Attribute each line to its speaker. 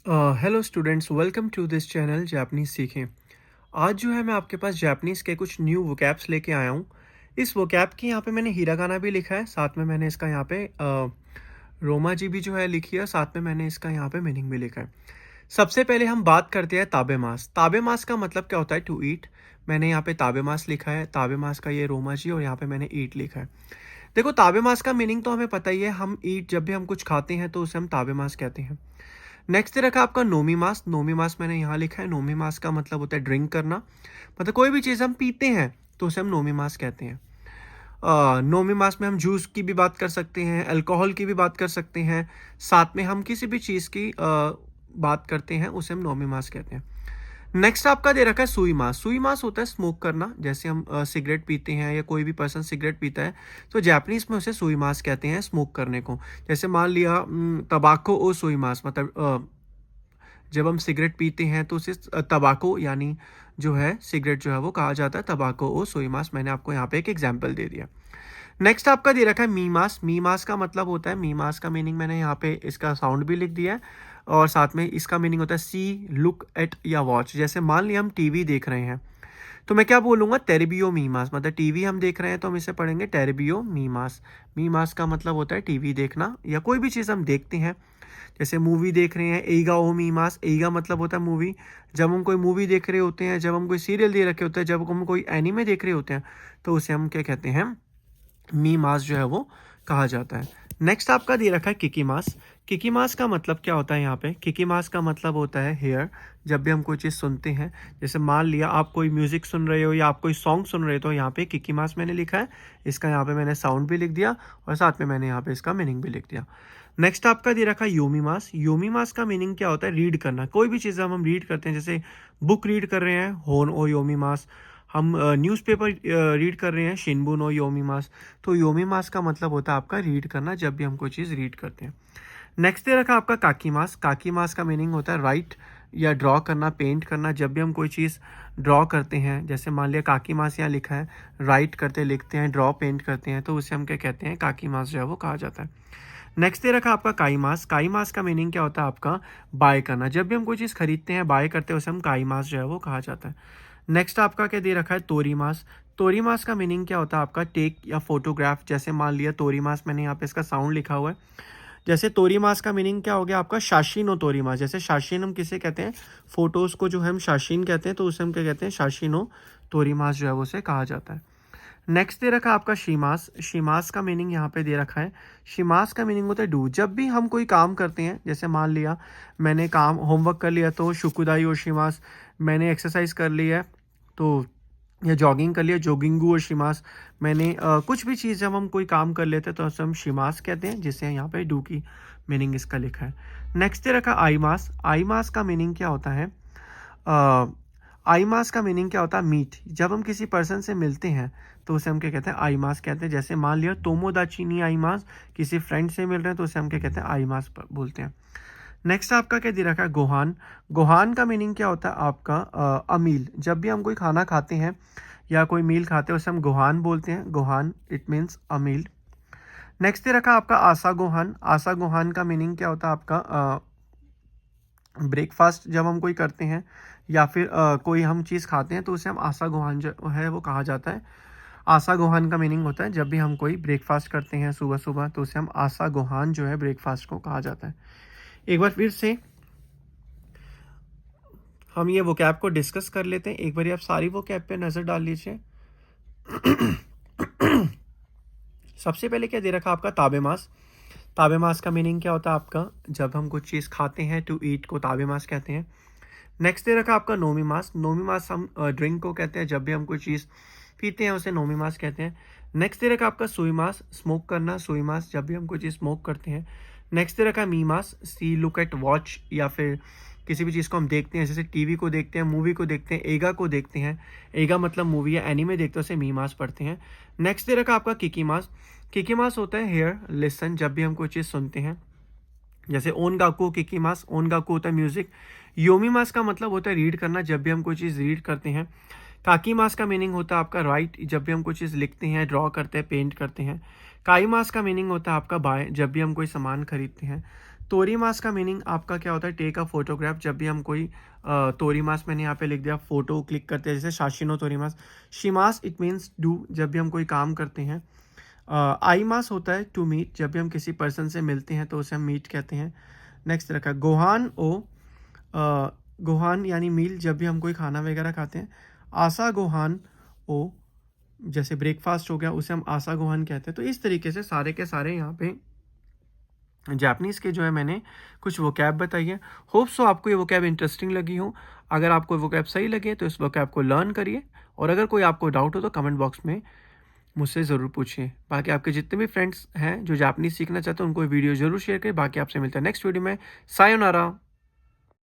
Speaker 1: Hello students, welcome to this channel Japanese सीखें। आज जो है मैं आपके पास जापानीज़ के कुछ न्यू वोकैब्स लेके आया हूँ। इस वोकैब की यहाँ पे मैंने हिरागाना भी लिखा है, साथ में मैंने इसका यहाँ पे रोमा जी भी जो है लिखी है, साथ में मैंने इसका यहाँ पे मीनिंग भी लिखा है। सबसे पहले हम बात करते हैं ताबेमास। ताबेमास का मतलब क्या होता है? To eat. मैंने यहाँ पे ताबेमास लिखा है, ताबेमास का ये रोमा जी और यहाँ पे मैंने ईट लिखा है। देखो, ताबेमास का मीनिंग तो हमें पता ही है, हम ईट जब भी हम कुछ खाते हैं तो उसे हम ताबेमास कहते हैं। नेक्स्ट रखा आपका नोमी मास। नोमी मास मैंने यहाँ लिखा है। नोमी मास का मतलब होता है ड्रिंक करना, मतलब कोई भी चीज़ हम पीते हैं तो उसे हम नोमी मास कहते हैं। नोमी मास में हम जूस की भी बात कर सकते हैं, अल्कोहल की भी बात कर सकते हैं, साथ में हम किसी भी चीज़ की बात करते हैं उसे हम नोमी मास कहते हैं। नेक्स्ट आपका दे रखा है सुई मास। सुई मास होता है स्मोक करना, जैसे हम सिगरेट पीते हैं या कोई भी पर्सन सिगरेट पीता है तो जापानीज में उसे सुई मास कहते हैं, स्मोक करने को। जैसे मान लिया तबाको ओ सुई मास, मतलब जब हम सिगरेट पीते हैं तो उसे तबाको यानी जो है सिगरेट जो है वो कहा जाता है तबाको ओ सुई मास। मैंने आपको यहाँ पे एक एग्जाम्पल दे दिया। नेक्स्ट आपका दे रखा है मी मास। मी मास का मतलब होता है, मी मास का मीनिंग मैंने यहाँ पे इसका साउंड भी लिख दिया है और साथ में इसका मीनिंग होता है सी, लुक एट या वॉच। जैसे मान लिया हम टीवी देख रहे हैं तो मैं क्या बोलूँगा? टेरेबियो मी मास, मतलब टीवी हम देख रहे हैं तो हम इसे पढ़ेंगे टेरेबियो मी मास। मी मास का मतलब होता है टीवी देखना या कोई भी चीज़ हम देखते हैं। जैसे मूवी देख रहे हैं, एगा ओ मी मास। एगा मतलब होता है मूवी। जब हम कोई मूवी देख रहे होते हैं, जब हम कोई सीरियल दे रखे होते हैं, जब हम कोई एनीमे देख रहे होते हैं तो उसे हम क्या कहते हैं? मी मास जो है वो कहा जाता है। नेक्स्ट आपका दे रखा है किकी मास। किकी मास का मतलब क्या होता है? यहाँ पे किकी मास का मतलब होता है हेयर। जब भी हम कोई चीज़ सुनते हैं, जैसे मान लिया आप कोई म्यूज़िक सुन रहे हो या आप कोई सॉन्ग सुन रहे हो तो यहाँ पे किकी मास मैंने लिखा है। इसका यहाँ पे मैंने साउंड भी लिख दिया और साथ में मैंने यहाँ पे इसका मीनिंग भी लिख दिया। नेक्स्ट आपका दे रखा है योमी मास। योमी मास का मीनिंग क्या होता है? रीड करना। कोई भी चीज़ हम रीड करते हैं, जैसे बुक रीड कर रहे हैं, होन ओ योमी मास। हम न्यूज़पेपर रीड कर रहे हैं, शिनबुन ओ योमी मास। तो योमी मास का मतलब होता है आपका रीड करना, जब भी हम कोई चीज़ रीड करते हैं। नेक्स्ट दे रखा आपका काकी मास। काकी मास का मीनिंग होता है राइट या ड्रॉ करना, पेंट करना। जब भी हम कोई चीज़ ड्रॉ करते हैं, जैसे मान लिया काकी मास यहाँ लिखा है, राइट करते लिखते हैं, ड्रॉ पेंट करते हैं तो उसे हम क्या कहते हैं? काकी मास जो है वो कहा जाता है। नेक्स्ट दे रखा आपका काई मास। काई मास का मीनिंग क्या होता है आपका? बाय करना। जब भी हम कोई चीज़ खरीदते हैं, बाय करते हैं, उसे हम काई मास जो है वो कहा जाता है। नेक्स्ट आपका क्या दे रखा है? तोरी मास। तोरी मास का मीनिंग क्या होता है आपका? टेक या फोटोग्राफ। जैसे मान लिया तोरी मास, मैंने यहाँ पे इसका साउंड लिखा हुआ है। जैसे तोरी मास का मीनिंग क्या हो गया आपका? शाशीनो तोरी मास। जैसे शाशीन हम किसे कहते हैं? फोटोज़ को जो हम शाशीन कहते हैं तो उसे हम क्या कहते हैं? शाशीनो तोरी मास जो है वो उसे कहा जाता है। नेक्स्ट दे रखा है आपका शिमास। शिमास का मीनिंग यहाँ पे दे रखा है। शिमास का मीनिंग होता है डू। जब भी हम कोई काम करते हैं, जैसे मान लिया मैंने काम होमवर्क कर लिया तो शुकुदाई और शिमास। मैंने एक्सरसाइज कर ली है तो या जॉगिंग कर लिया, जोगिंगू और शिमास। मैंने कुछ भी चीज़ जब हम कोई काम कर लेते हैं तो उसे हम शिमास कहते हैं, जिससे यहाँ पे डू की मीनिंग इसका लिखा है। नेक्स्ट दे रखा आई मास। आई मास का मीनिंग क्या होता है? आई मास का मीनिंग क्या होता है? मीट। जब हम किसी पर्सन से मिलते हैं तो उसे हम क्या कहते हैं? आई मास कहते हैं। जैसे मान लिया तोमोदाची आई मास, किसी फ्रेंड से मिल रहे हैं तो उसे हम क्या कहते हैं? आई मास बोलते हैं। नेक्स्ट आपका क्या दे रखा है? गोहान। गोहान का मीनिंग क्या होता है आपका? अमील। जब भी हम कोई खाना खाते हैं या कोई मील खाते हैं उसे हम गोहान बोलते हैं। गोहान इट मीन्स अमील। नेक्स्ट दे रखा आपका आसा गोहान। आसा गोहान का मीनिंग क्या होता है आपका? ब्रेकफास्ट जब हम कोई करते हैं या फिर कोई हम चीज़ खाते हैं तो उसे हम आसा गोहान जो है वो कहा जाता है। आसा गोहान का मीनिंग होता है जब भी हम कोई ब्रेकफास्ट करते हैं सुबह सुबह तो उसे हम आसा गोहान जो है ब्रेकफास्ट को कहा जाता है। एक बार फिर से हम ये वोकैब को डिस्कस कर लेते हैं। एक बार आप सारी वोकैब पे नज़र डाल लीजिए। सबसे पहले क्या दे रखा आपका? ताबेमास। ताबेमास का मीनिंग क्या होता है आपका? जब हम कुछ चीज़ खाते हैं टू ईट को ताबेमास कहते हैं। नेक्स्ट दे रखा आपका नोमी मास। नोमी मास हम ड्रिंक को कहते हैं, जब भी हम कोई चीज़ पीते हैं उसे नोमी मास कहते हैं। नेक्स्ट दे रखा आपका सुई मास। स्मोक करना, सुई मास, जब भी हम कोई चीज़ स्मोक करते हैं। नेक्स्ट दे रखा मी मास। सी, लुक एट, वॉच या फिर किसी भी चीज़ को हम देखते हैं, जैसे टीवी को देखते हैं, मूवी को देखते हैं, एगा को देखते हैं। एगा मतलब मूवी या एनीमे देखते हैं उसे मी मास पढ़ते हैं। नेक्स्ट दे रखा आपका किकी मास। किकी मास होता है हेयर, लिसन। जब भी हम कोई चीज़ सुनते हैं, जैसे ओन गाकू किकी मास। ओन गाकू होता है म्यूजिक। योमी मास का मतलब होता है रीड करना, जब भी हम कोई चीज़ रीड करते हैं। काकी मास का मीनिंग होता है आपका राइट, जब भी हम कोई चीज़ लिखते हैं, ड्रॉ करते हैं, पेंट करते हैं। काई मास का मीनिंग होता है आपका बाय, जब भी हम कोई सामान खरीदते हैं। तोरीमास का मीनिंग आपका क्या होता है, टेक अ फोटोग्राफ। जब भी हम कोई तोरीमास मैंने यहाँ पे लिख दिया, फोटो क्लिक करते हैं, जैसे शाशिनो तोरीमास। शिमास इट मीन्स डू, जब भी हम कोई काम करते हैं। आईमास होता है टू मीट, जब भी हम किसी पर्सन से मिलते हैं तो उसे हम मीट कहते हैं। नेक्स्ट रखा गोहान ओ, गोहान यानी मील, जब भी हम कोई खाना वगैरह खाते हैं। आसा गोहान ओ, जैसे ब्रेकफास्ट हो गया, उसे हम आसा गोहान कहते हैं। तो इस तरीके से सारे के सारे यहाँ पे जापानीज़ के जो है मैंने कुछ वोकैब बताई है। होप सो आपको ये वोकैब इंटरेस्टिंग लगी हो। अगर आपको वोकैब सही लगे तो इस वोकैब को लर्न करिए, और अगर कोई आपको डाउट हो तो कमेंट बॉक्स में मुझसे ज़रूर पूछिए। बाकी आपके जितने भी फ्रेंड्स हैं जो जापानीज़ सीखना चाहते हैं उनको ये वीडियो ज़रूर शेयर करें। बाकी आपसे मिलता है नेक्स्ट वीडियो में। सायोनारा।